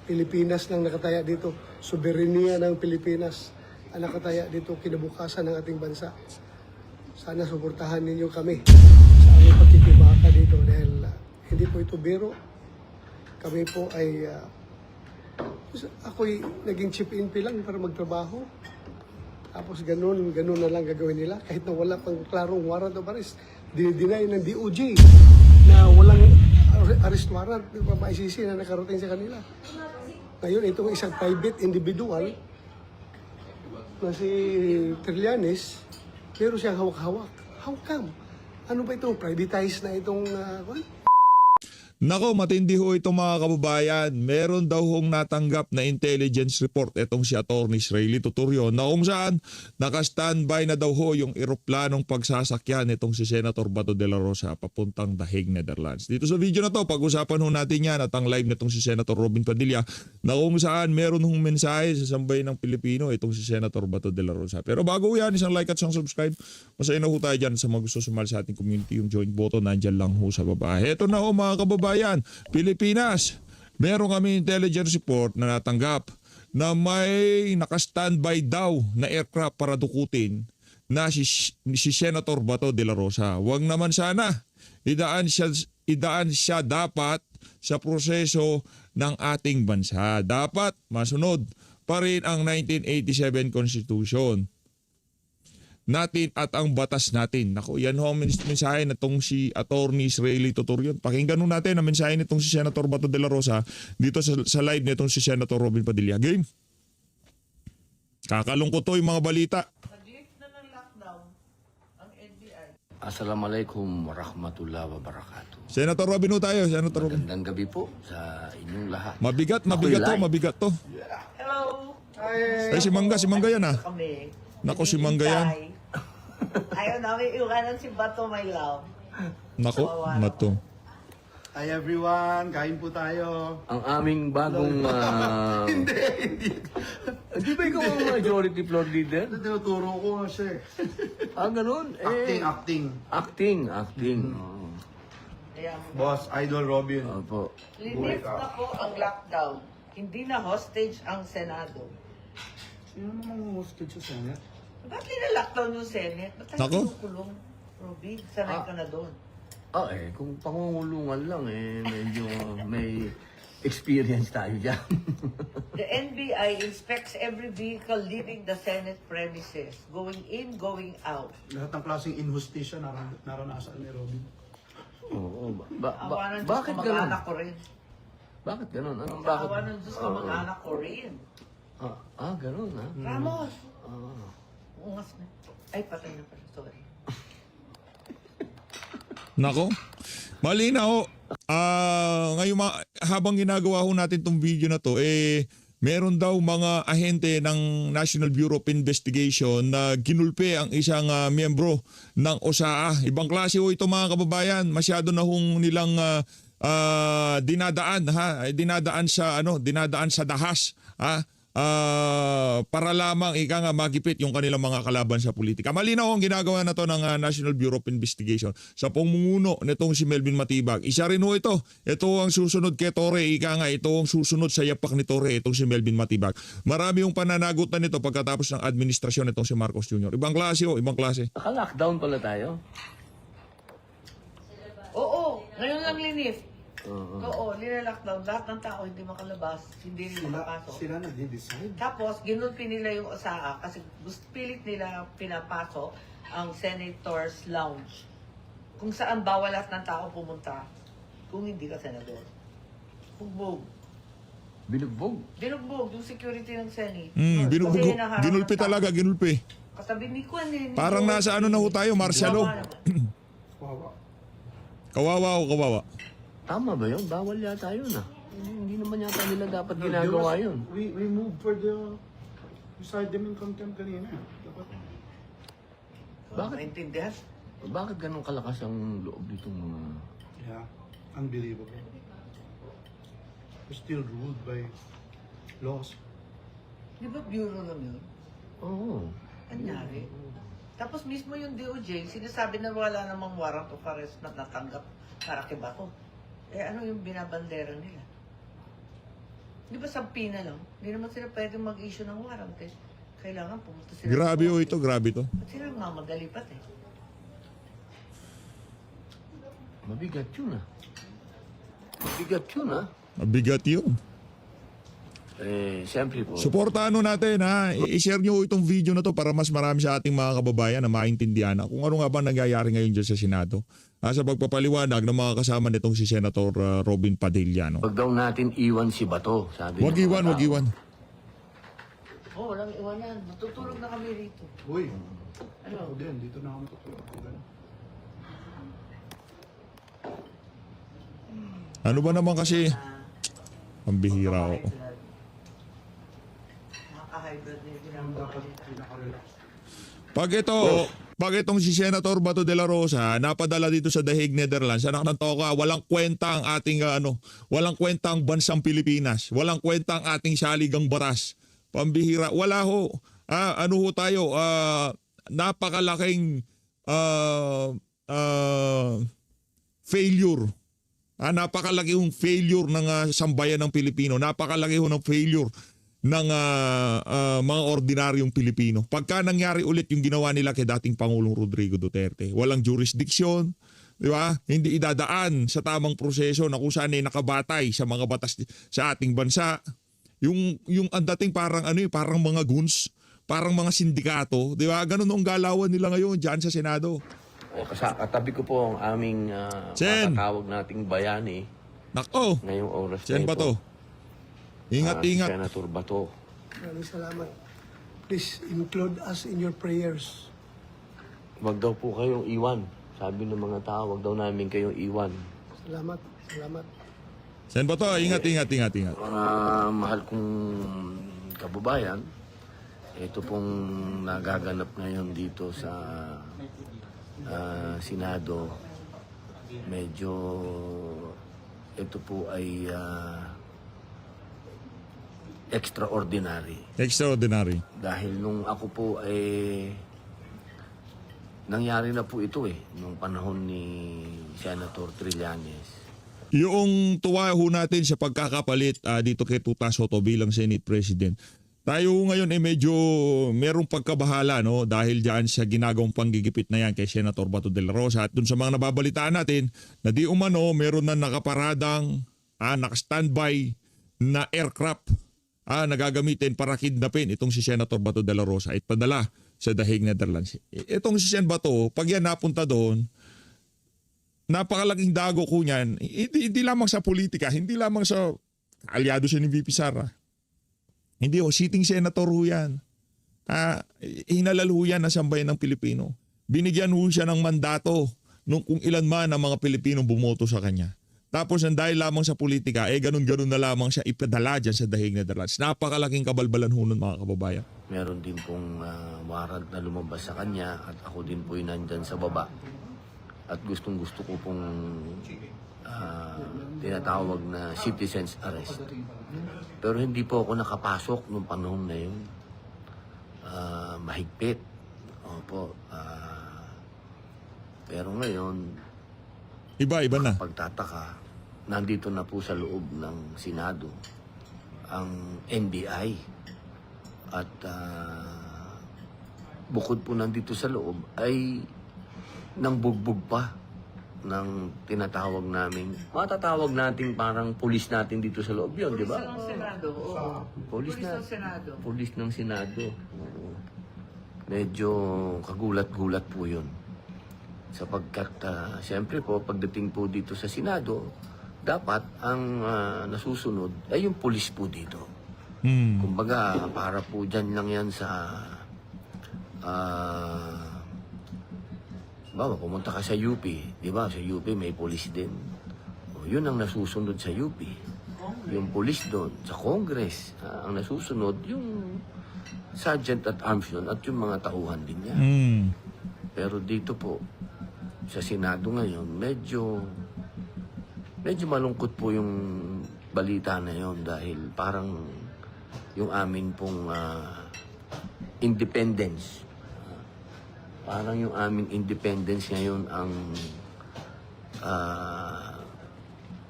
Pilipinas lang nakataya dito. Soberenya ng Pilipinas ang nakataya dito, kinabukasan ng ating bansa. Sana suportahan ninyo kami sa aming pagkikibaka dito dahil hindi po ito biro. Kami po ay ako'y naging chief NP lang para magtrabaho. Tapos ganun na lang gagawin nila kahit na wala pang klarong warrant of arrest. Dinideny ng DOJ na walang arrest warrant ng ICC na nakarating sa kanila. Ngayon, itong isang private individual na si Trillanes, meron siyang hawak-hawak. How come? Ano ba itong privatized na itong... Nako, matindi ho ito mga kababayan. Meron daw hong natanggap na intelligence report itong si Atty. Sreli Tuturion na kung saan naka-standby na daw ho yung eroplanong pagsasakyan itong si Senator Bato de la Rosa papuntang The Hague, Netherlands. Dito sa video na to, pag-usapan ho natin yan at ang live nitong si Senator Robin Padilla na kung saan meron hong mensahe sa sambayan ng Pilipino itong si Senator Bato de la Rosa. Pero bago yan, isang like at isang subscribe. Masaya na ho tayo dyan sa mga gusto sumali sa ating community. Yung join button, nandyan lang ho sa baba. Ito na ho mga kababayan. Pilipinas, meron kami intelligence report na natanggap na may naka-standby daw na aircraft para dukutin na si Senator Bato de la Rosa. Huwag naman sana idaan siya dapat sa proseso ng ating bansa. Dapat masunod pa rin ang 1987 Constitution natin at ang batas natin. Naku, yan ho ang mensahe na itong si Atty. Sreli Tuturion. Pakinggan nun natin ang mensahe nitong si Senator Bato de la Rosa dito sa live nitong si Senator Robin Padilla. Game. Kakalungkot to yung mga balita. Nag-lift na ng lockdown ang NBI. Assalamualaikum warahmatullahi wabarakatuh. Senator Robin ho tayo. Senator Robin. Magandang gabi po sa inyong lahat. Mabigat to. Hello! Ay, si Mangga yan ah. Kami. Nako, si Mangga yan. Ayaw namin iwanan si Bato, my love. Nako, mato. Hi everyone, kain po tayo. Ang aming bagong... Hindi. Di ba ikaw ang majority floor leader? Tinuturo ko nga siya eh. Ganun. Acting. Oo. Ayan. Boss, Idol Robin. Opo. Linis na po ang lockdown. Hindi na hostage ang Senado. Sino namang hostage sa Senate? Ba't nila-lockdown yung Senate? Ba't tayo Nako. kinukulong? Robin, sanay ka na doon. Kung pangungulungan lang medyo may experience tayo dyan. The NBI inspects every vehicle leaving the Senate premises, going in, going out. Lahat ng klaseng inhustisya naranasan ni Robin. Oo. Awa ng Diyos Bakit ko, ganun? mag-anak ko rin. Bakit ganun? Bakit? Awa ng Diyos ko, mag-anak ko rin. Ganun ha? Ramos! Ah. Ungas na. Ay, patay na pala. Sorry. Nako. Malinaw. Ngayon habang ginagawa ho natin tong video na to, meron daw mga ahente ng National Bureau of Investigation na ginulpe ang isang miyembro ng OSAA. Ibang klase ho ito mga kababayan. Masyado na hong nilang dinadaan sa dahas, para lamang magipit yung kanilang mga kalaban sa politika. Malinaw ang ginagawa na to ng National Bureau of Investigation sa pamumuno nitong si Melvin Matibag. Isa rin ho ito. Ito ang susunod kay Torre. Ito ang susunod sa yapak ni Torre, itong si Melvin Matibag. Marami yung pananagutan nito pagkatapos ng administrasyon nitong si Marcos Jr. Ibang klase ho, ibang klase. Naka-lockdown pala tayo. Oo, ngayon lang linis. Oo, nila-lockdown. Lahat ng tao hindi makalabas, hindi nila makapasok. Sila nag-decide. Tapos, ginulpi nila yung OSAA kasi pilit nila pinapasok ang Senator's Lounge. Kung saan bawal lahat ng tao pumunta kung hindi ka senador. Bugbog. Binugbog. Binugbog yung security ng Senate. Binugbog. Kasi hinaharap Ginulpi ng tao. talaga, ginulpi. Kasabi ni Kwan eh. Parang nasa na ho tayo, martial law. Wawa. Kawawa o kawawa. Tama ba yun? Bawal yata yun Hindi naman yata nila dapat ginagawa yun. We moved for the... We cited them in contempt kanina. Dapat. Bakit? Maintindihan? Bakit ganun kalakas ang loob nitong mga... Yeah, unbelievable. We're still ruled by laws. Di ba bureau lang yun? Oo. Anyari? Tapos mismo yung DOJ, sinasabi na wala namang warrant of arrest na natanggap para kay Bato. Ano yung binabandera nila? Di ba sa Pina lang? Hindi naman sila pwedeng mag-issue ng warrant eh. Kailangan pumunta sila. Grabe sa oh korte. ito, grabe to. At sila mamadali pat eh. Mabigat yun ah. Mabigat yun ah. Mabigat yun. Siyempre po. Suportahan natin ha. I-share nyo itong video na to para mas marami sa ating mga kababayan na maintindihan na kung ano nga ba nangyayari ngayon dyan sa Senado. Sa pagpapaliwanag ng mga kasama nitong si Senator Robin Padilla. No? Wag daw natin iwan si Bato. Sabi Wag ng mga iwan, wag tao. iwan. Oo, walang iwanan. Matutulog na kami rito. Uy, Ano? ako din, dito na ako matutulog. Ano ba naman kasi? Ang bihira ako. Makaka-hybrid na yung ginagawa Dapat nila. pinaka-relax. Pag itong si Senator Bato de la Rosa napadala dito sa The Hague, Netherlands, anak ng toka, walang kwenta ang ating walang kwenta ang bansang Pilipinas, walang kwenta ang ating saligang batas. Pambihira, wala ho. Ano ho tayo, napakalaking failure. Napakalaki yung failure ng sambayan ng Pilipino. Napakalaki ho ng failure ng mga ordinaryong Pilipino. Pagka nangyari ulit yung ginawa nila kay dating Pangulong Rodrigo Duterte, walang jurisdiction, di ba? Hindi idadaan sa tamang proseso na kung saan ay nakabatay sa mga batas sa ating bansa. Yung ang dating parang parang mga goons, parang mga sindikato, di ba? Ganun ang galawan nila ngayon diyan sa Senado. Katabi ko po ang aming Sen. matatawag nating bayani Nako, ngayong oras Sen na ito. Bato. Ingat, Si ingat. Senator Bato. Maraming salamat. Please include us in your prayers. Wag daw po kayong iwan. Sabi ng mga tao, wag daw namin kayong iwan. Salamat. Salamat. Sen Bato, ingat, ingat, ingat, ingat. Mga mahal kong kababayan, ito pong nagaganap ngayon dito sa Senado. Medyo ito po ay extraordinary. Extraordinary. Dahil nung ako po nangyari na po ito nung panahon ni Senator Trillanes. Yung tuwa ho natin sa pagkakapalit dito kay Tuta Soto bilang Senate President. Tayo ngayon medyo merong pagkabahala no dahil diyan sa ginagawang panggigipit na yan kay Senator Bato de la Rosa at dun sa mga nababalitaan natin na di umano meron na nakaparadang naka-standby na aircraft nagagamitin para kidnapin itong si Senator Bato de la Rosa at padala sa The Hague, Netherlands. Itong si Sen Bato, pag yan napunta doon, napakalaking dago ko niyan, hindi lamang sa politika, hindi lamang sa aliado siya ni VP Sara. Hindi sitting senator ho yan. Hinalal ho yan ng sambayan ng Pilipino. Binigyan ho siya ng mandato nung kung ilan man ang mga Pilipinong bumoto sa kanya. Tapos dahil lamang sa politika, ganun-ganun na lamang siya ipadala dyan sa The Hague, Netherlands. Napakalaking kabalbalan ho nun mga kababayan. Meron din pong warrant na lumabas sa kanya at ako din po nandyan sa baba. At gustong-gusto ko pong tinatawag na citizen's arrest. Pero hindi po ako nakapasok nung panahon na yun. Mahigpit. Opo. Pero ngayon, Iba na. pagtataka, nandito na po sa loob ng Senado ang NBI. At bukod po nandito sa loob ay nang bugbog pa ng tinatawag namin. Matatawag natin parang pulis natin dito sa loob yun, di ba? Pulis ng Senado, oo. Pulis Pulis ng Senado. Pulis ng Senado. Oo. Medyo kagulat-gulat po yun. Sapagkat, siyempre po, pagdating po dito sa Senado, dapat ang nasusunod ay yung pulis po dito. Kumbaga, para po dyan lang yan sa... bawa, pumunta ka sa UP, di ba? Sa UP may pulis din. O, yun ang nasusunod sa UP. Yung pulis doon, sa Congress, ang nasusunod, yung sergeant at arms yun, at yung mga tauhan din niya. Pero dito po, sa Senado ngayon, medyo malungkot po yung balita na yon dahil parang yung amin pong independence. Parang yung aming independence ngayon ang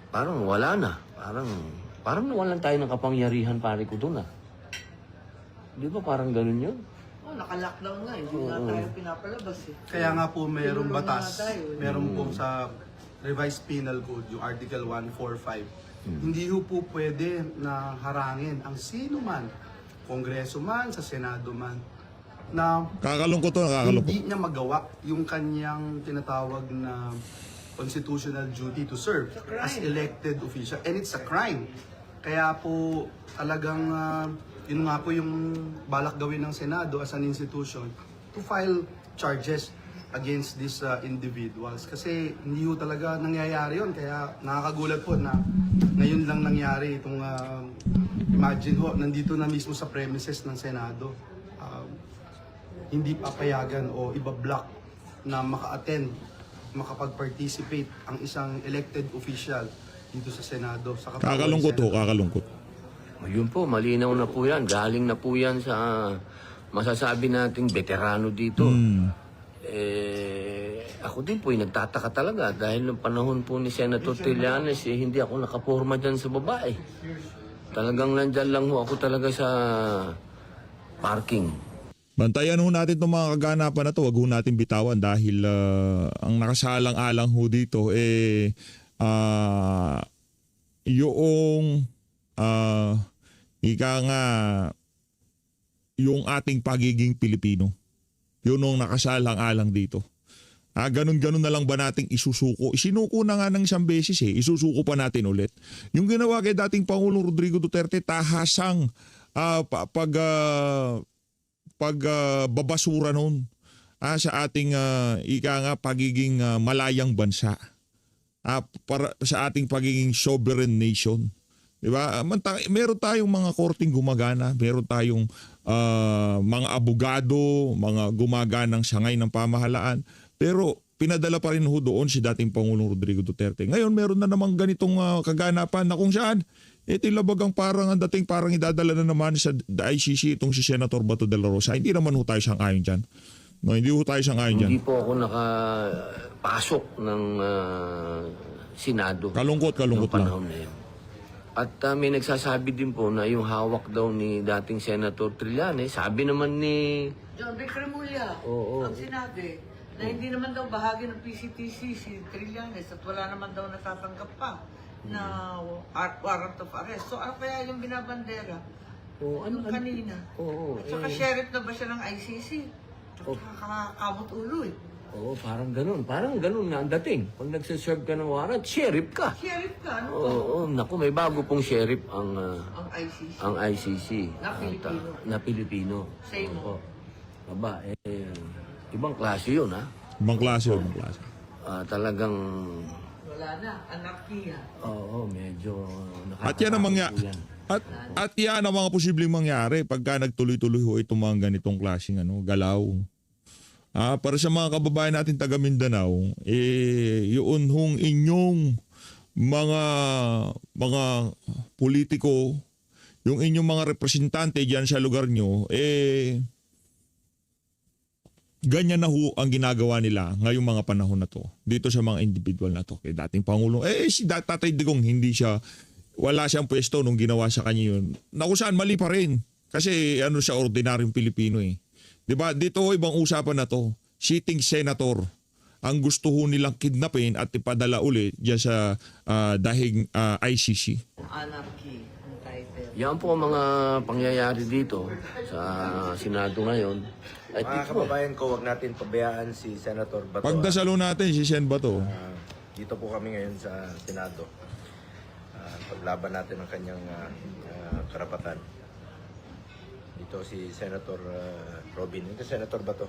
parang wala na. Parang Parang nawalan tayo ng kapangyarihan, pare ko doon, ah. Di ba parang ganun yun? Oh, naka-lockdown nga. Hindi nga tayo pinapalabas eh. Kaya nga po mayroong Tinulungan batas, nga tayo, eh. meron po sa Revised Penal Code, yung Article 145. Hindi po pwede na harangin ang sino man, Kongreso man, sa Senado man, na Kakalungkot to, nakakalungkot. hindi niya magawa yung kanyang tinatawag na constitutional duty to serve as elected official. And it's a crime. Kaya po talagang yun nga po yung balak gawin ng Senado as an institution to file charges against these individuals. Kasi hindi ho talaga nangyayari yun. Kaya nakakagulat po na ngayon lang nangyari itong imagine ho, nandito na mismo sa premises ng Senado. Hindi papayagan o ibablock na maka-attend, makapag-participate ang isang elected official dito sa Senado. Sa katawan ng Kakalungkot to, Senado. kakalungkot. Yun po, malinaw na po yan. Galing na po yan sa masasabi nating veterano dito. Ako din po, nagtataka talaga dahil nung panahon po ni Senator Trillanes, hindi ako nakaporma dyan sa babae. Talagang nandyan lang ho ako talaga sa parking. Bantayan ho natin itong mga kaganapan na to. Huwag ho natin bitawan dahil ang nakasalang-alang ho dito yung ika nga yung ating pagiging Pilipino. Yun ang nakasalang-alang dito. Ganun-ganun na lang ba nating isusuko? Isinuko na nga ng isang beses isusuko pa natin ulit. Yung ginawa kay dating Pangulong Rodrigo Duterte, tahasang pagbabasura noon sa ating ika nga pagiging malayang bansa. Para sa ating pagiging sovereign nation. Diba? Meron tayong mga korting gumagana, meron tayong mga abogado, mga gumaganang sangay ng pamahalaan, pero pinadala pa rin ho doon si dating Pangulong Rodrigo Duterte. Ngayon meron na namang ganitong kaganapan na kung saan tilabagang parang ang dating parang idadala na naman sa ICC itong si Senator Bato de la Rosa. Hindi naman ho tayo sang-ayon dyan. No, hindi ho tayo sang-ayon dyan. Hindi po ako nakapasok ng Senado. Kalungkot Noong lang. panahon na yun. At may nagsasabi din po na yung hawak daw ni dating Senator Trillanes, sabi naman ni... John Vic Remulla, Oo. ang sinabi na hindi naman daw bahagi ng PCTC si Trillanes at wala naman daw natatanggap pa na warrant of arrest. So ano kaya yung binabandera? Ano kanina? Oo. At saka sheriff na ba siya ng ICC? Nakakakamot ulo eh. Oo, parang ganun nga ang dating. Pag nagsiserve ka ng warrant, sheriff ka. Sheriff ka, ano ba? Oo, naku, may bago pong sheriff ang Ang ICC. ang ICC. Na Pilipino. Na Pilipino. Same. Oo. Aba, ibang klase yun, ha? Ibang klase yun, ibang klase. Talagang, Wala na, anarkiya. oo, medyo At yan ang nakakatakot po yan. at yan ang mga posibleng mangyari pagka nagtuloy-tuloy ho itong mga ganitong klaseng galaw. Para sa mga kababayan natin taga Mindanao, yun hong inyong mga politiko, yung inyong mga representante diyan sa lugar nyo, ganyan na ho ang ginagawa nila ngayong mga panahon na to. Dito sa mga individual na to. Kay dating Pangulong, si Tatay Digong, wala siyang pwesto nung ginawa sa kanya yun. Na kung saan mali pa rin. Kasi siya, ordinaryong Pilipino eh. Diba? Dito ibang usapan na to. Sitting senator ang gusto ho nilang kidnapin at ipadala uli dyan sa dahing ICC. Anarchy, ang title. Yan po ang mga pangyayari dito sa Senado ngayon. At Mga kababayan ko, wag natin pabayaan si Senator Bato. Pagdasalo natin si Sen Bato. Dito po kami ngayon sa Senado. Paglaban natin ang kanyang karapatan. Dito si Senator Robin. Ito Senator Bato.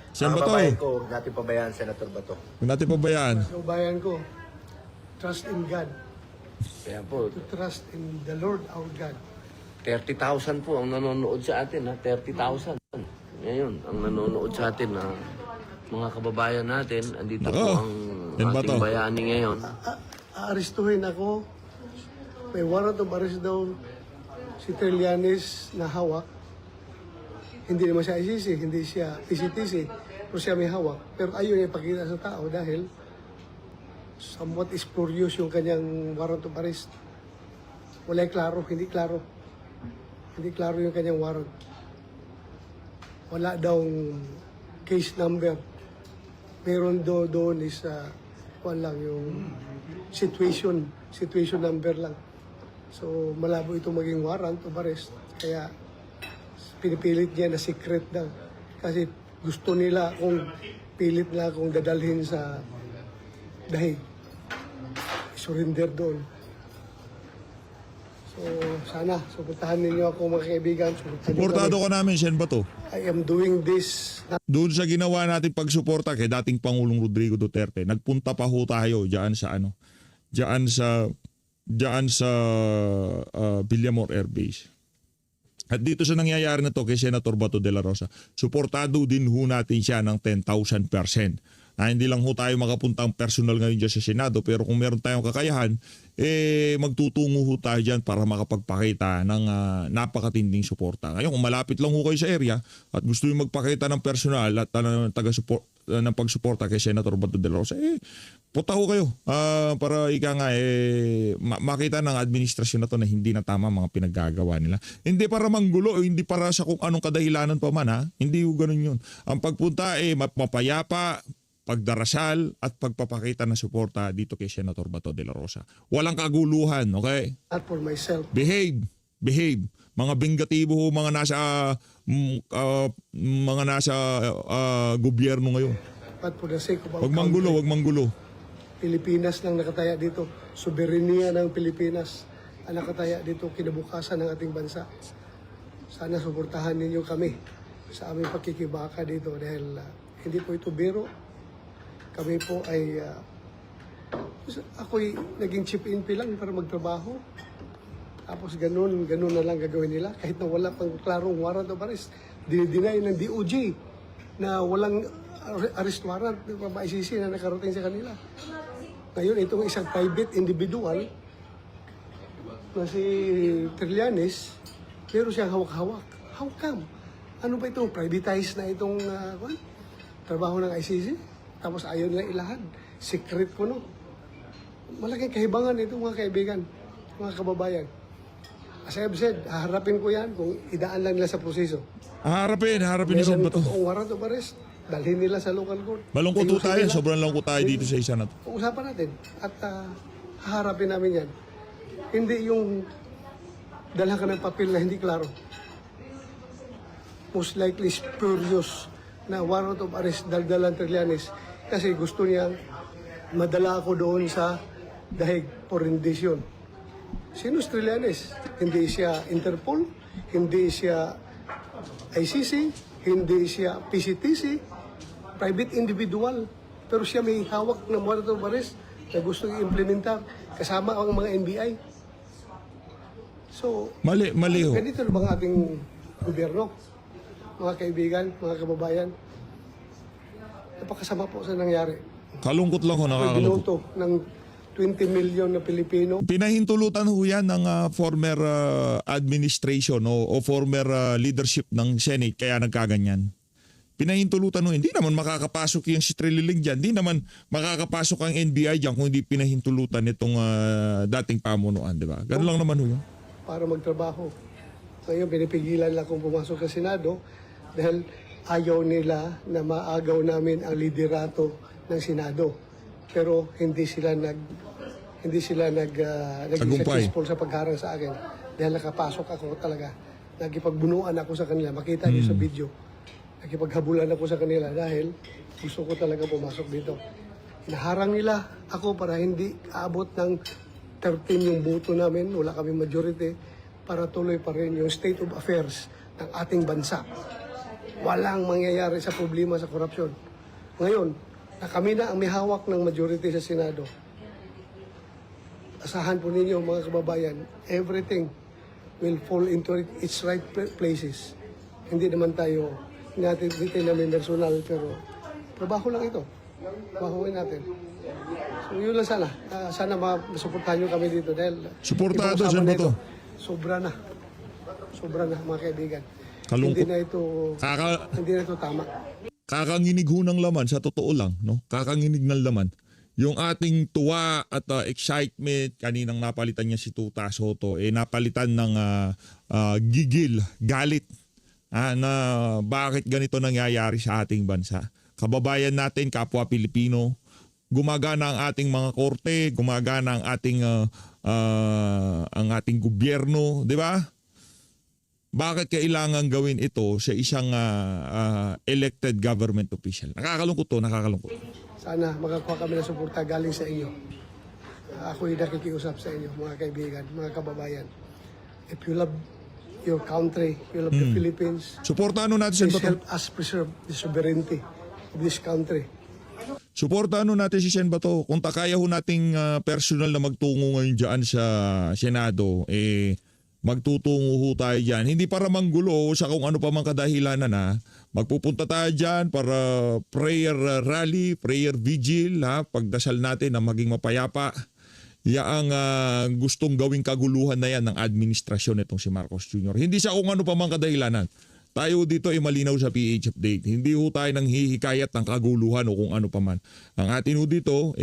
Sen Mga Bato, kababayan ko, wag natin pabayaan Senator Bato. kung natin pabayaan. So bayan ko, trust in God. kaya po, To trust in the Lord our God. 30,000 po ang nanonood sa atin, ha? 30,000. Ngayon, ang nanonood sa atin, mga kababayan natin, andito Nako, po ang yan ba ating to? bayani ngayon. Aarestuhin ako. May warrant of arrest daw si Trillanes na hawak. Hindi naman siya ICC, hindi siya PCTC, pero siya may hawak. Pero ayaw niya ipakita sa tao dahil somewhat spurious yung kanyang warrant of arrest. Wala klaro, hindi klaro. Hindi klaro yung kanyang warrant. Wala daw case number. Meron doon is wala lang yung situation number lang. So malabo ito maging warrant of arrest. Kaya pinipilit niya na secret daw. Kasi gusto nila pilit na akong dadalhin sa Dahig. Surrender doon. So sana, suportahan ninyo ako mga kaibigan. Suportado ka namin, Sen Bato. I am doing this Doon sa ginawa natin pagsuporta kay dating Pangulong Rodrigo Duterte, nagpunta pa ho tayo diyan sa Villamor Air Base. At dito sa nangyayari na to kay Senator Bato de la Rosa, suportado din ho natin siya ng 10,000%. Hindi lang ho tayo makapuntang personal ngayon dyan sa Senado, pero kung meron tayong kakayahan, magtutungo ho tayo dyan para makapagpakita ng napakatinding suporta. Ngayon, kung malapit lang ho kayo sa area at gusto nyo magpakita ng personal at ng pagsuporta kay Senator Bato de la Rosa, punta ho kayo para makita ng administrasyon na to na hindi na tama mga pinaggagawa nila. Hindi para manggulo o hindi para sa kung anong kadahilanan pa man, hindi ho ganun yun. Ang pagpunta mapayapa, pagdarasal at pagpapakita ng suporta dito kay Senator Bato de la Rosa. Walang kaguluhan, okay? not for myself. Behave. Mga bingatibo ho, mga nasa gobyerno ngayon. But for the sake of our Wag manggulo. Pilipinas lang nakataya dito. Soberenya ng Pilipinas ang nakataya dito kinabukasan ng ating bansa. Sana suportahan ninyo kami sa aming pagkikibaka dito dahil hindi po ito biro. Kami po ay ako'y naging chip-in lang para magtrabaho. Tapos ganun na lang gagawin nila kahit na wala pang klarong warrant of arrest. Dinideny ng DOJ na walang arrest warrant ng ICC na nakarating sa kanila. Ngayon, itong isang private individual na si Trillanes, pero siyang hawak-hawak. How come? Ano ba itong privatized na itong trabaho ng ICC? Tapos ayaw nila ilahad. Secret ko, no? Malaking kahibangan ito, mga kaibigan, mga kababayan. As I have said, haharapin ko yan kung idaan lang nila sa proseso. Harapin ni Sen Bato. Kung warrant of arrest, dalhin nila sa local court. Malungkot ho Ayusin tayo, nila. sobrang lungkot tayo dito sa isa na to. Usapan natin at haharapin namin yan. Hindi yung dala ka ng papel na hindi klaro. Most likely spurious na warrant of arrest daldalan Trillanes kasi gusto niya madala ako doon sa Dahig for rendition. Sino si Trillanes? Hindi siya Interpol, hindi siya ICC, hindi siya PCTC, private individual. Pero siya may hawak ng warrant of arrest na gusto i-implementar kasama ang mga NBI. So, Mali ho. ganito na bang ating gobyerno? Mga kaibigan, mga kababayan, napakasama po sa nangyari. Kalungkot lang ho, nakakalungkot. Binoto ng 20 million na Pilipino. Pinahintulutan ho yan ng former administration o former leadership ng Senate kaya nagkaganyan. Pinahintulutan ho, hindi naman makakapasok yung si Trililing dyan, hindi naman makakapasok ang NBI dyan kung hindi pinahintulutan itong dating pamunuan, di ba? Ganun lang naman ho yun. Para magtrabaho. Ngayon, pinipigilan lang akong pumasok sa Senado dahil ayaw nila na maagaw namin ang liderato ng Senado. Pero hindi sila naging successful sa pagharang sa akin dahil nakapasok ako talaga. Nagipagbunuan ako sa kanila. Makita niyo sa video. Nakipaghabulan ako sa kanila dahil gusto ko talaga pumasok dito. Inaharang nila ako para hindi aabot ng 13 yung boto namin. Wala kami majority para tuloy pa rin yung state of affairs ng ating bansa. Walang mangyayari sa problema sa korupsyon. Ngayon, na kami na ang may hawak ng majority sa Senado. Asahan po ninyo mga kababayan, everything will fall into its right places. Hindi naman tayo, hindi tayo namin personal, pero trabaho lang ito. Trabahoin natin. So yun lang sana. Sana masuportahan nyo kami dito dahil Suportado, ibang usapan Sen na Bato. ito. Sobra na mga kaibigan. Kalungkot. Hindi na ito tama. Kakanginig ho ng laman, sa totoo lang, no? Kakanginig ng laman. yung ating tuwa at excitement, kaninang napalitan niya si Tuta Soto, napalitan ng gigil, galit na bakit ganito nangyayari sa ating bansa. Kababayan natin, kapwa Pilipino, gumagana ang ating mga korte, gumagana ang ating gobyerno, di ba? Bakit kailangan gawin ito sa isang elected government official? Nakakalungkot to, nakakalungkot. Sana makakuha kami ng suporta galing sa inyo. Ako'y nakikiusap sa inyo, mga kaibigan, mga kababayan. If you love your country, you love the Philippines, Suportahan natin please si Bato. help us preserve the sovereignty of this country. Suportahan natin si Sen Bato. Kung kaya ho nating personal na magtungo ngayon dyan sa Senado, magtutungo ho tayo dyan. Hindi para manggulo sa kung ano pa mang kadahilanan na. Magpupunta tayo dyan para prayer rally, prayer vigil, pagdasal natin na maging mapayapa. Yang gustong gawing kaguluhan na yan ng administrasyon itong si Marcos Jr. Hindi sa kung ano pa mang kadahilanan. Tayo dito ay malinaw sa PH Update. Hindi ho tayo nang hihikayat ng kaguluhan o kung ano pa man. Ang atin ho dito,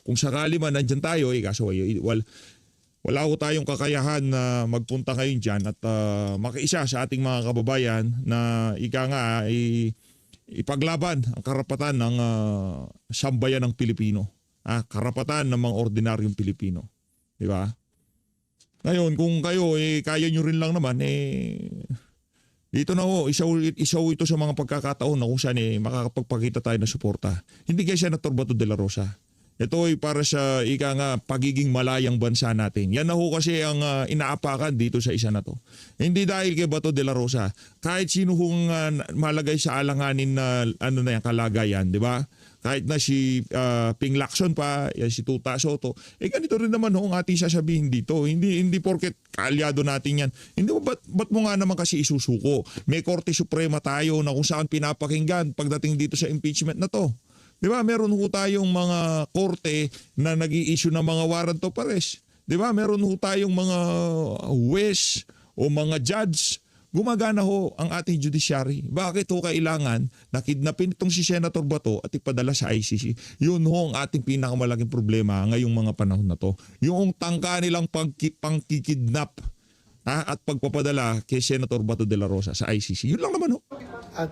kung sakali man nandyan tayo, kaso wala ho tayong kakayahan na magpunta ngayon dyan at makiisa sa ating mga kababayan na ipaglaban ang karapatan ng sambayan ng Pilipino. Karapatan ng mga ordinaryong Pilipino. Di ba? Ngayon, kung kayo, kaya nyo rin lang naman, dito na ho, isa ho ito sa mga pagkakataon na kung saan makakapagpakita tayo ng suporta. Hindi kay Senator Bato de la Rosa. Ito ay para sa pagiging malayang bansa natin. Yan na ho kasi ang inaapakan dito sa isa na to. Hindi dahil kay Bato de la Rosa. Kahit sino hong malagay sa alanganin na yan, kalagayan, di ba? Kahit na si Ping Lacson pa, si Tuta Soto, ganito rin naman ho ang ating sasabihin dito. Hindi porket kaalyado natin yan. Hindi ba't mo nga naman kasi isusuko? May Korte Suprema tayo na kung saan pinapakinggan pagdating dito sa impeachment na to. Di ba? Meron ho tayong mga korte na nag-i-issue ng mga warrant of arrest. Di ba? Meron ho tayong mga huwes o mga judge. Gumagana ho ang ating judiciary. Bakit ho kailangan na kidnapin itong si Senator Bato at ipadala sa ICC? Yun ho ang ating pinakamalaking problema ngayong mga panahon na to. Yung tangka nilang pangkikidnap at pagpapadala kay Senator Bato de la Rosa sa ICC. Yun lang naman ho. At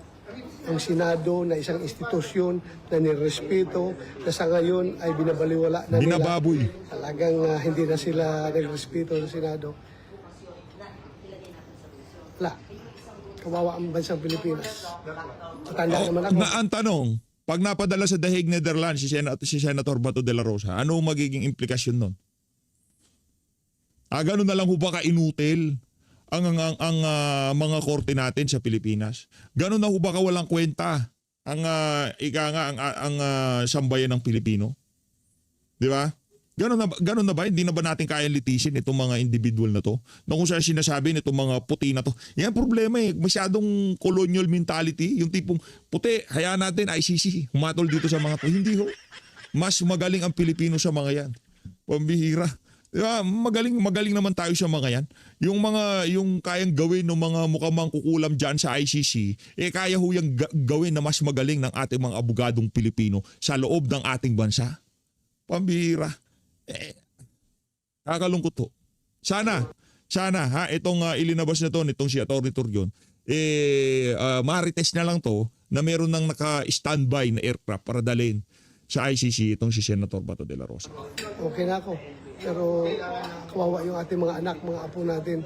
ang Senado na isang institusyon na nirespeto na sa ngayon ay binabaliwala na nila. Binababoy. Talagang hindi na sila nagrespeto sa Senado. Wala. Kawawa ang bansang Pilipinas. Matanda naman ako. Ang tanong, pag napadala sa The Hague, Netherlands si Senator Bato de la Rosa, ano magiging implikasyon nun? Ganun na lang ho ba kainutil ang mga korte natin sa Pilipinas? Ganun na ho ba kawalang kwenta ang sambayan ng Pilipino? Di ba? Ganun na ba? Hindi na ba natin kayang litisin itong mga individual na to? Na kung saan sinasabi nitong mga puti na to. Yan problema Masyadong colonial mentality. Yung tipong puti, hayaan natin ICC. Humatol dito sa mga to. Hindi ho. Mas magaling ang Pilipino sa mga yan. Pambihira. Diba? Magaling naman tayo sa mga yan. Yung kayang gawin ng mga mukhang kukulam dyan sa ICC, kaya ho yung gawin na mas magaling ng ating mga abogadong Pilipino sa loob ng ating bansa. Pambihira. Kakalungkot ho. Sana itong ilinabas na to nitong si Atty. Torion, marites na lang to na meron ng naka-standby na aircraft para dalhin sa ICC itong si Senator Bato de la Rosa. Okay na ako. Pero kawawa yung ating mga anak, mga apo natin.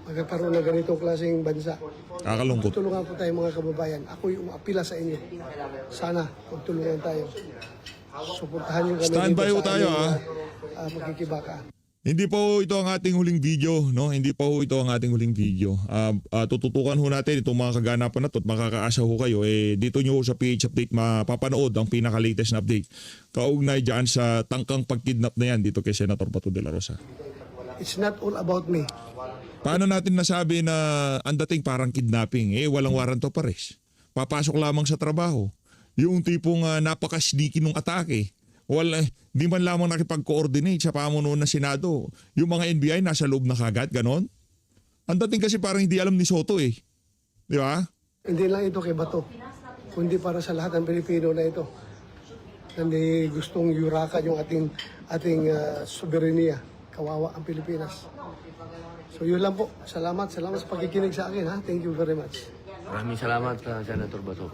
Magkakaroon ng ganitong klaseng bansa. Kakalungkot. Tulungan po tayo mga kababayan. Ako'y umapila sa inyo. Sana magtulungan tayo. Suportahan nyo kami. Standby ho tayo Magkikibaka. Hindi pa ho ito ang ating huling video, no? Hindi pa ho ito ang ating huling video. Tututukan ho natin itong mga kaganapan na to at makakaasa ho kayo. Dito nyo ho sa PH Update mapapanood ang pinaka-latest na update. Kaugnay dyan sa tangkang pagkidnap na yan dito kay Senator Bato de la Rosa. It's not all about me. Paano natin nasabi na ang dating parang kidnapping? Walang warrant of arrest. Papasok lamang sa trabaho. Yung tipong napaka-sneaky nung atake. Di man lamang nakipag-coordinate sa pamunuan ng Senado. Yung mga NBI nasa loob na kagad, ganon. Ang dating kasi parang hindi alam ni Soto Di ba? Hindi lang ito kay Bato, kundi para sa lahat ng Pilipino na ito. na gustong yurakan yung ating soberenya. Kawawa ang Pilipinas. So yun lang po. Salamat sa pagkikinig sa akin. Ha? Thank you very much. Maraming salamat, Senator Bato.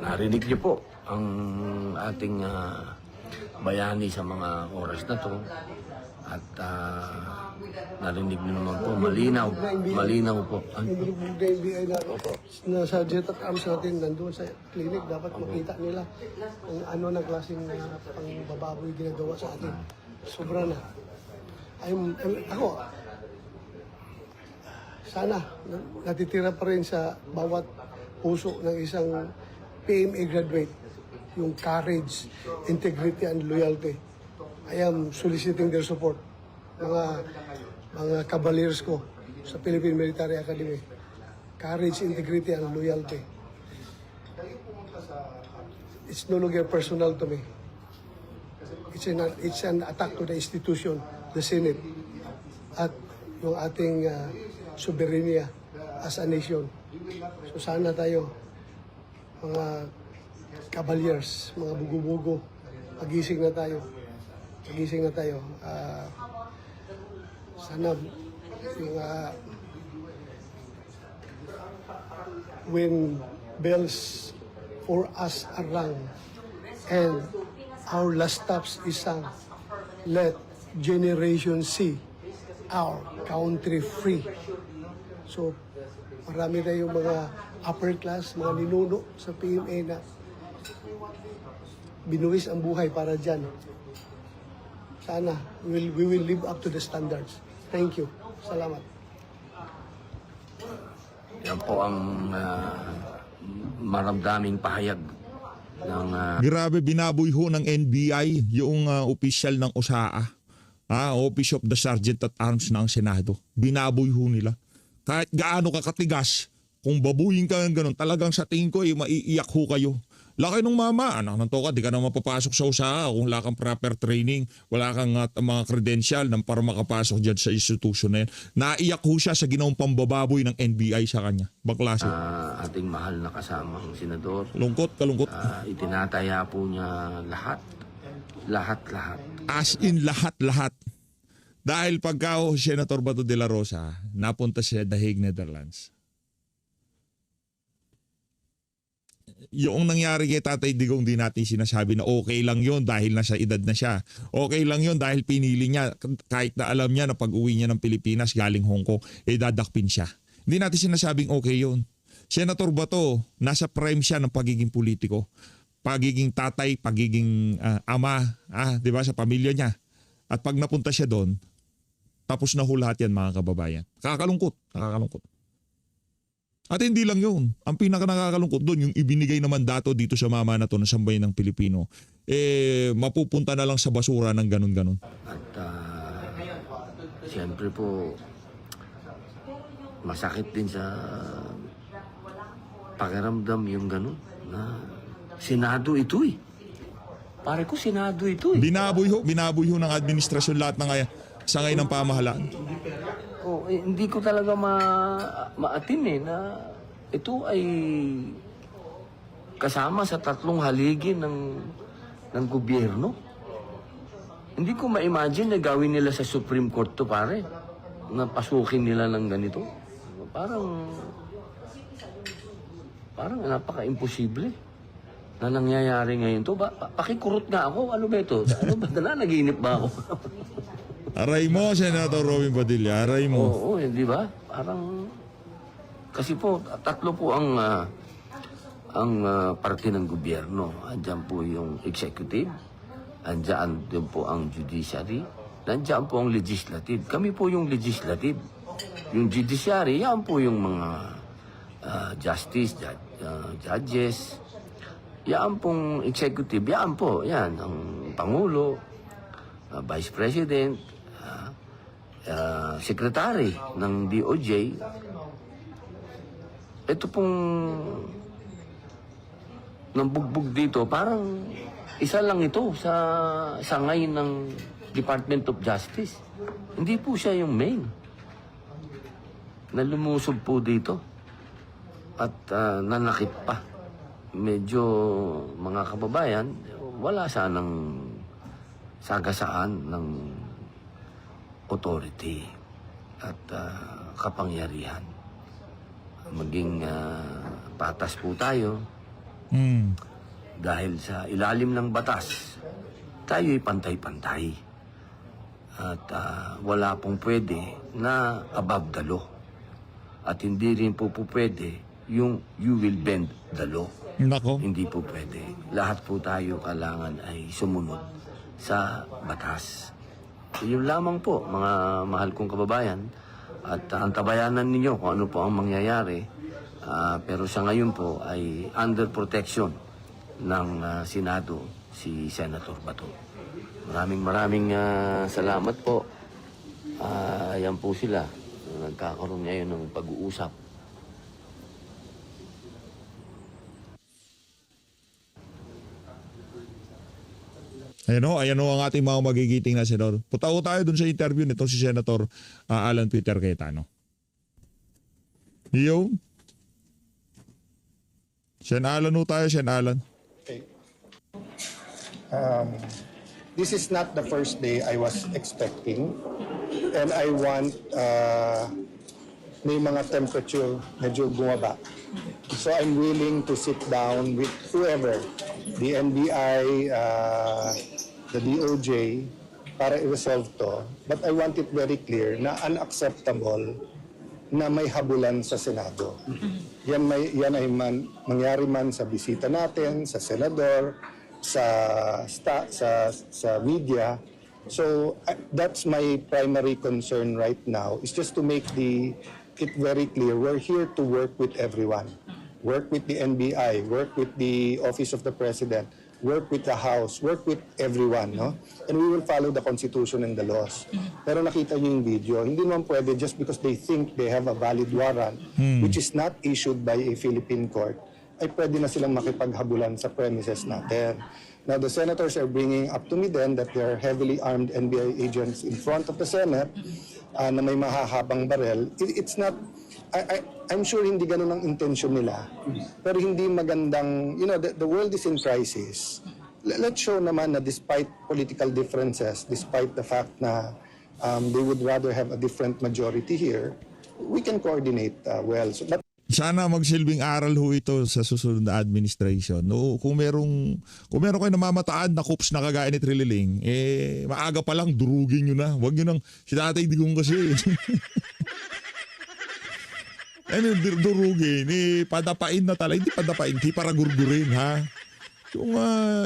Narinig niyo po ang ating bayani sa mga oras na to. At narinig niyo naman po, malinaw po. Yung binubog na NBI na Sergeant at Arms natin nandun sa clinic, dapat makita nila kung ano na klaseng pangbababoy ginagawa sa atin. Sobra na. Ako, sana natitira pa rin sa bawat puso ng isang PMA graduate yung courage, integrity, and loyalty. I am soliciting their support. Mga cavaliers ko sa Philippine Military Academy. Courage, integrity, and loyalty. It's no longer personal to me. It's an attack to the institution, the Senate, at yung ating soberenya as a nation. So sana tayo, mga cavaliers, mga bugo-bugo, pagising na tayo. Sana yung when bells for us are rung and our last stops is sung, let generation see our country free. So marami tayong mga upper class, mga ninuno sa PMA na binuwis ang buhay para dyan. Sana we will live up to the standards. Thank you. Salamat. Yan po ang maramdaming pahayag ng Grabe, binaboy ho ng NBI yung opisyal ng OSAA. Office of the Sergeant at Arms ng Senado. Binaboy ho nila. Kahit gaano kakatigas, kung babuyin ka ng ganun, talagang sa tingin ko, maiiyak ho kayo. Laki nung mama, anak ng toka, di ka na mapapasok sa OSAA kung wala kang proper training, wala kang mga credential para makapasok dyan sa institution na yan. Naiyak ho siya sa ginawang pambababoy ng NBI sa kanya. Baklase. ating mahal na kasamang senador. Kalungkot. Itinataya po niya lahat. As in lahat. Dahil pagka Senator Bato de la Rosa, napunta siya The Hague, Netherlands. Yung nangyari kay Tatay Digong, di natin sinasabi na okay lang yon dahil nasa edad na siya. Okay lang yon dahil pinili niya, kahit na alam niya na pag-uwi niya ng Pilipinas galing Hong Kong, dadakpin siya. Hindi natin sinasabing okay yon. Senator Bato, nasa prime siya ng pagiging politiko. Pagiging tatay, pagiging ama, di ba, sa pamilya niya. At pag napunta siya doon, tapos na ho lahat yan, mga kababayan. Nakakalungkot. At hindi lang yun. Ang pinaka nakakalungkot doon, yung ibinigay na mandato dito sa mama na to na sambayan ng Pilipino, mapupunta na lang sa basura ng ganun-ganun. At siyempre po, masakit din sa pakiramdam yung ganun na Senado ito eh. Pare ko, Senado ito eh. Binaboy ho ng administrasyon lahat ng sa ngayon ng pamahalaan. Hindi ko talaga maatin eh na ito ay kasama sa tatlong haligi ng gobyerno. Hindi ko ma-imagine na gawin nila sa Supreme Court to, pare. Na pasukin nila ng ganito. Parang napaka-imposible na nangyayari ngayon to. Pakikurot nga ako. Ano ba ito? Ano ba? Naginip ba ako? Aray mo, Senator Robin Padilla. Aray mo. Oo, hindi ba? Parang, kasi po, tatlo po ang parte ng gobyerno. Andiyan po yung executive, andiyan po ang judiciary, nandiyan po ang legislative. Kami po yung legislative. Yung judiciary, yan po yung mga justice, judges. Yan pong executive, yan po, yan, ang Pangulo, Vice President, Secretary ng DOJ. Ito pong nambugbog dito, parang isa lang ito sa sangay ng Department of Justice. Hindi po siya yung main na lumusob po dito at nanakit pa. Medyo, mga kababayan, wala sanang sagasaan ng authority at kapangyarihan. Maging patas po tayo dahil sa ilalim ng batas, tayo'y pantay-pantay. At wala pong pwede na above the law. At hindi rin po pwede yung you will bend the law. Nako. Hindi po pwede. Lahat po tayo kailangan ay sumunod sa batas. So, yun lamang po, mga mahal kong kababayan. At antabayanan ninyo kung ano po ang mangyayari. Pero sa ngayon po ay under protection ng Senado si Senator Bato. Maraming salamat po. Ayan po sila. Nagkakaroon ngayon ng pag-uusap. Ayan o ang ating mga magigiting na senador. Putao tayo dun sa interview nitong si Senator Alan Peter Cayetano. Yo. Sen Alan o tayo, Sen Alan. Okay. This is not the first day I was expecting, and I want may mga temperature medyo bumaba. So I'm willing to sit down with whoever, the NBI, the DOJ, para i-resolve to. But I want it very clear na unacceptable na may habulan sa Senado. Yan ay mangyari man sa bisita natin, sa senador, sa media. So that's my primary concern right now, is just to make it very clear we're here to work with everyone. Work with the NBI, work with the Office of the President, work with the House, work with everyone, no? And we will follow the Constitution and the laws. Pero nakita niyo yung video, hindi naman pwede just because they think they have a valid warrant, which is not issued by a Philippine court, ay pwede na silang makipaghabulan sa premises natin. Now, the senators are bringing up to me then that they are heavily armed NBI agents in front of the Senate na may mahahabang barel. It's not, I'm sure hindi ganun ang intention nila. Pero hindi magandang, the world is in crisis. Let's show naman na despite political differences, despite the fact na they would rather have a different majority here, we can coordinate well. So, but Sana magsilbing aral ho ito sa susunod na administration. No, kung meron kayo namamataan na kups na kagaya ni Trililing, maaga pa lang durugin nyo na. Huwag nyo nang si Tatay Digong kasi. Durugin, padapain na talaga. Hindi padapain, hindi para gurgurin, ha?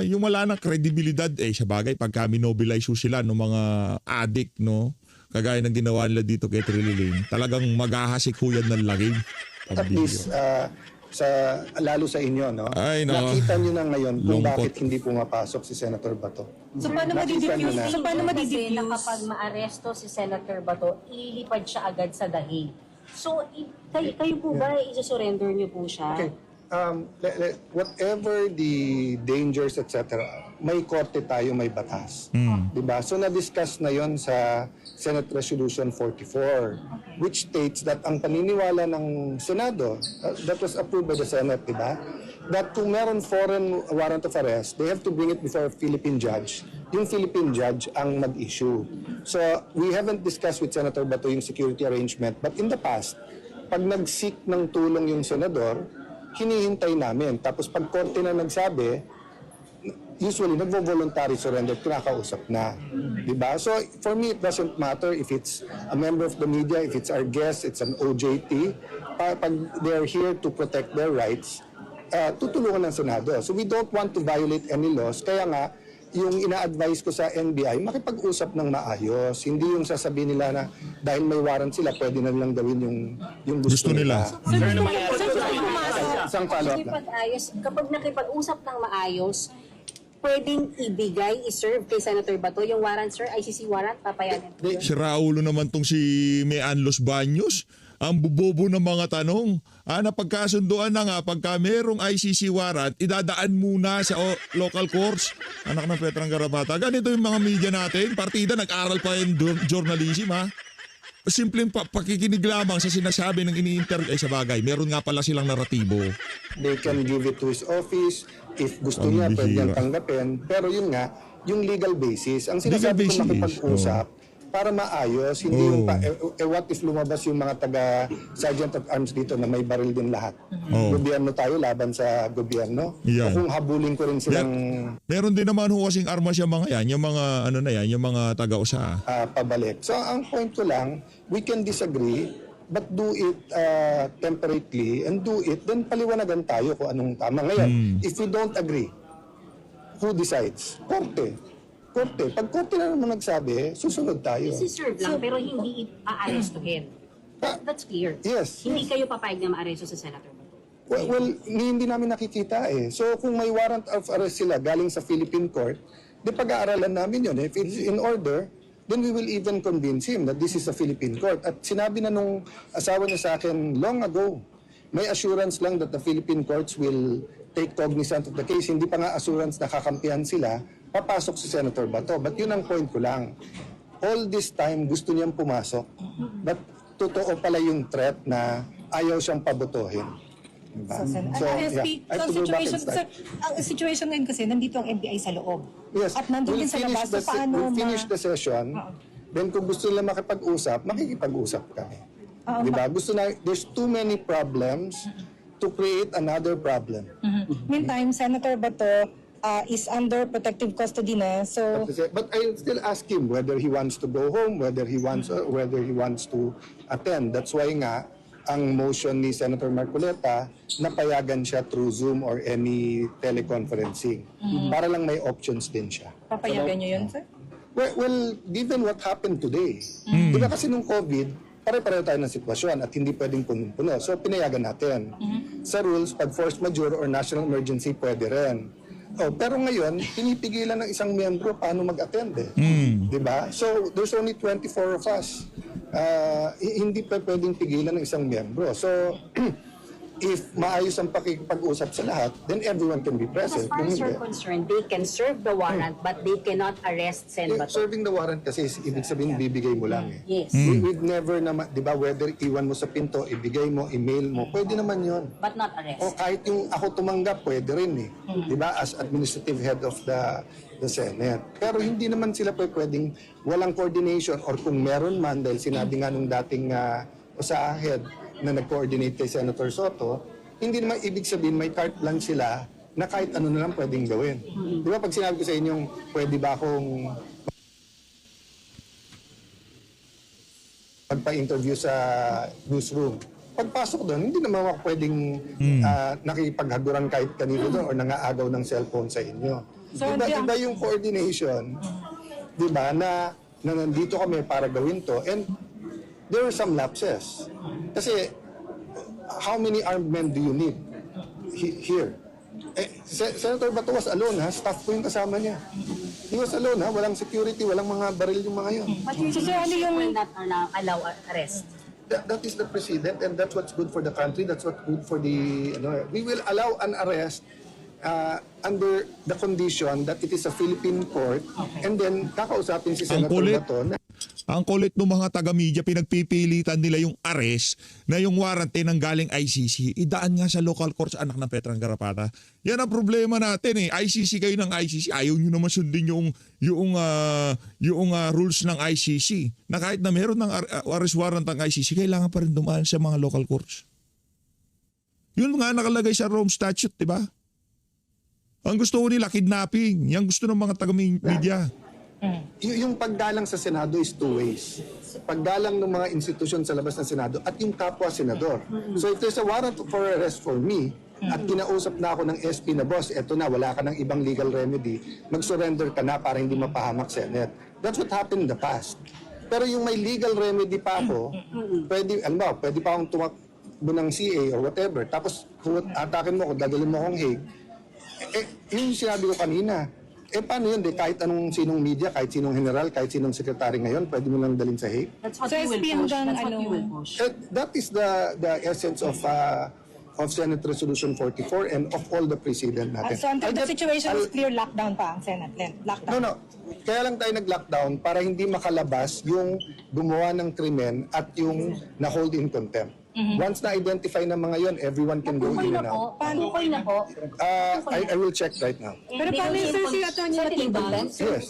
Yung wala na kredibilidad, sa bagay, pagka minobilize sila ng mga addict, no? Kagaya ng ginawa nila dito kay Trililing, talagang maghahasik ho yan ng laging. at least, lalo sa inyo, no? Ay, no. Nakita nyo na ngayon kung Lungkot. bakit hindi pumapasok si Senator Bato. So paano Nakita nyo na. ma-diffuse? Kasi na kapag maaresto si Senator Bato, ililipad siya agad sa dahig. So, kayo po ba, isusurrender niyo po siya? Okay. Whatever the dangers, etc., may korte tayo, may batas. Diba? So, na-discuss na yon sa Senate Resolution 44, which states that ang paniniwala ng Senado, that was approved by the Senate, diba? That kung meron foreign warrant of arrest, they have to bring it before a Philippine judge. Yung Philippine judge ang mag-issue. So, we haven't discussed with Senator Bato yung security arrangement, but in the past, pag nag-seek ng tulong yung senador, hinihintay namin. Tapos pag korte na nagsabi, usually nagvo-voluntary surrender, kinakausap na. Diba? So for me, it doesn't matter if it's a member of the media, if it's our guest, it's an OJT. Pag they're here to protect their rights, tutulungan ng Senado. So we don't want to violate any laws. Kaya nga, yung ina-advise ko sa NBI, makipag-usap ng maayos. Hindi yung sasabihin nila na dahil may warrant sila, pwede na lang gawin yung gusto nila. Isang follow-up na. Kapag nakipag-usap ng maayos, pwedeng ibigay, iserve kay Senator Bato yung warrant, sir, ICC warrant, papayagan. Si Raulo naman tong si Mean Los Baños. Ang bubobo ng mga tanong. Napagkasunduan na nga, pagka merong ICC warrant, idadaan muna sa local courts. Anak ng Petrang Garapata. Ganito yung mga media natin. Partida, nag-aral pa yung journalism, ha? simpleng pakikinig lamang sa sinasabi ng ini-interview ay sa bagay. Meron nga pala silang naratibo. They can give it to his office. If gusto Ang niya, pwede niyang bihira. tanggapin. Pero yun nga, yung legal basis. Ang Legal sinasabi ko basis, makipag-usap para maayos. Hindi yung what if lumabas yung mga taga Sergeant at Arms dito na may baril din lahat. Gobyerno tayo, laban sa gobyerno. Yan. O kung habulin ko rin silang Meron din naman ho kasing armas yung mga yan, yung mga ano na yan, yung mga taga-usa. pabalik. So ang point ko lang, we can disagree, but do it temperately and do it, then paliwanagan tayo kung anong tama. Ngayon, if we don't agree, who decides? Korte. Korte. Pag korte na naman nagsabi, susunod tayo. Isi-serve lang, pero hindi aarestuhin. That's clear. Yes. Hindi kayo papayag na maaresto sa Senator Bato. Well, hindi namin nakikita eh. So kung may warrant of arrest sila galing sa Philippine court, di pag-aaralan namin yun. If it's in order, then we will even convince him that this is a Philippine court. At sinabi na nung asawa niya sa akin long ago, may assurance lang that the Philippine courts will take cognizance of the case. Hindi pa nga assurance na kakampihan sila, papasok si Senator Bato. But yun ang point ko lang. All this time, gusto niyang pumasok. But totoo pala yung threat na ayaw siyang pabotohin. Diba? RSP, I have to go back and start. ang situation ngayon kasi, nandito ang NBI sa loob. Yes. At nandun din sa labas, so paano we'll finish the session. Then kung gusto nila makipag-usap, makikipag-usap kami. Diba? There's too many problems to create another problem. Meantime, Senator Bato is under protective custody na, so But I still ask him whether he wants to go home, whether he wants to attend. That's why nga, ang motion ni Senator Marcoleta, napayagan siya through Zoom or any teleconferencing. Para lang may options din siya. papayagan niyo yun, sir? Well, given what happened today, di ba kasi nung COVID, pare-pareho tayo ng sitwasyon at hindi pwedeng puno. So, pinayagan natin. Sa rules, pag force majeure or national emergency, pwede rin. Pero ngayon, pinipigilan ng isang miyembro paano mag-attend eh. Di ba? So, there's only 24 of us. Hindi pa pwedeng pigilan ng isang miyembro. So, if maayos ang pakikipag-usap sa lahat, then everyone can be As present. far Kung as hindi, you're concerned, they can serve the warrant but they cannot arrest Sen Bato. serving the warrant kasi ibig sabihin bibigay mo lang eh. Yes. We'd never naman, di ba, whether iwan mo sa pinto, ibigay mo, email mo, pwede naman yon. But not arrest. O kahit yung ako tumanggap, pwede rin eh. Di ba, as administrative head of the Senate. Pero hindi naman sila pwedeng walang coordination or kung meron man, dahil sinabi nga nung dating sa head na nag-coordinate kay Senator Soto, hindi naman ibig sabihin may carte blanche sila na kahit ano na lang pwedeng gawin. Di ba pag sinabi ko sa inyong pwede ba akong magpa-interview sa newsroom, pagpasok doon, hindi naman ako pwedeng nakipaghaguran kahit kanino doon o nangaagaw ng cellphone sa inyo. So, Iba yung coordination, di ba, na nandito kami para gawin to. And there were some lapses. Kasi, how many armed men do you need here? Senator Bato was alone, ha? Staff ko yung kasama niya. He was alone, ha? Walang security, walang mga baril yung mga yun. But yung So, sir, ano yung- will not allow arrest. That is the president, and that's what's good for the country. That's what's good for the. We will allow an arrest under the condition that it is a Philippine court, and then kakausapin si Ang Senator kulit. Bato na Ang kulit ng mga taga-media, pinagpipilitan nila yung arrest na yung warrant ay nanggaling ICC. Idaan nga sa local court sa anak ng Petrang Garapata. Yan ang problema natin eh. ICC kayo ng ICC. Ayaw nyo naman sundin yung rules ng ICC. Na kahit na meron ng arrest warrant ng ICC, kailangan pa rin dumaan sa mga local courts. Yun nga nakalagay sa Rome Statute, di ba? Ang gusto ko nila, kidnapping. Yang gusto ng mga taga-media. yung pagdalang sa Senado is two ways. Pagdalang ng mga institusyon sa labas ng Senado at yung kapwa senador. So if there's a warrant for arrest for me, at kinausap na ako ng SP na, boss, eto na, wala ka ng ibang legal remedy, mag-surrender ka na para hindi mapahamak Senate. That's what happened in the past. Pero yung may legal remedy pa ako, pwede pa akong tumakbo ng CA or whatever, tapos kung atakin mo ako, dadalhin mo akong Hague, yung sinabi ko kanina, paano yun? Kahit anong sinong media, kahit sinong general, kahit sinong sekretary ngayon, pwede mo lang dalhin sa Hague? That's what So, you will SP push. hanggang That's what ano? you will push. That is the essence of of Senate Resolution 44 and of all the precedent natin. So until I'll the get- situation is I'll- clear, lockdown pa ang Senate. Lockdown. No. Kaya lang tayo nag-lockdown para hindi makalabas yung gumawa ng krimen at yung na-hold in contempt. Once na-identify ng mga yon, everyone can go Tukoy in na and po. out. Tukoy na po. I will check right now. Pero paano yun, sir, si Atty. Matibag? Yes.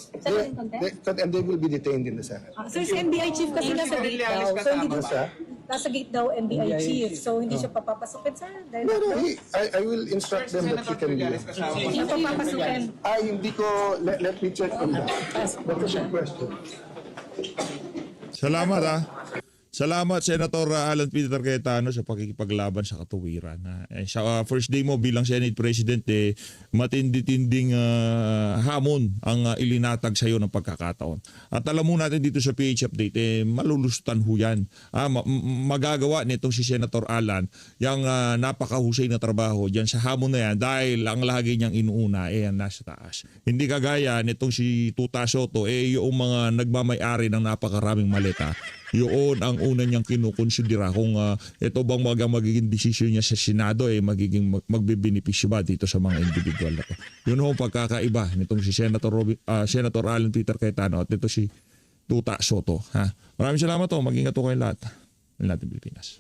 And they will be detained in the Senate. Sir, si NBI chief kasi nasa gate daw. So hindi Basta, nasa gate daw NBI chief. So hindi siya papapasukin, sir. Dahil no, I will instruct them that he can be. hindi papapasukin. Hindi ko, let me check on that. That's a good question. Salamat Salamat Senator Alan Peter Cayetano sa pakikipaglaban sa katuwiran. Sa first day mo bilang Senate President, matindi-tinding hamon ang ilinatag sa iyo ng pagkakataon. At alam mo natin dito sa PH Update, malulusutan ho yan. Magagawa nitong si Senator Alan yung napakahusay na trabaho dyan sa hamon na yan dahil ang lagi niyang inuuna nasa taas. Hindi kagaya nitong si Tuta Soto, yung mga nagmamay-ari ng napakaraming maleta. Yun ang una niyang kinukonsidera kung ito bang magiging desisyon niya sa Senado magiging magbebenepisyo ba dito sa mga individual na to. Yun ho ang pagkakaiba nitong si Senator Alan Peter Cayetano at ito si Tuta Soto. Maraming salamat Mag-ingat po kayo lahat ng Pilipinas.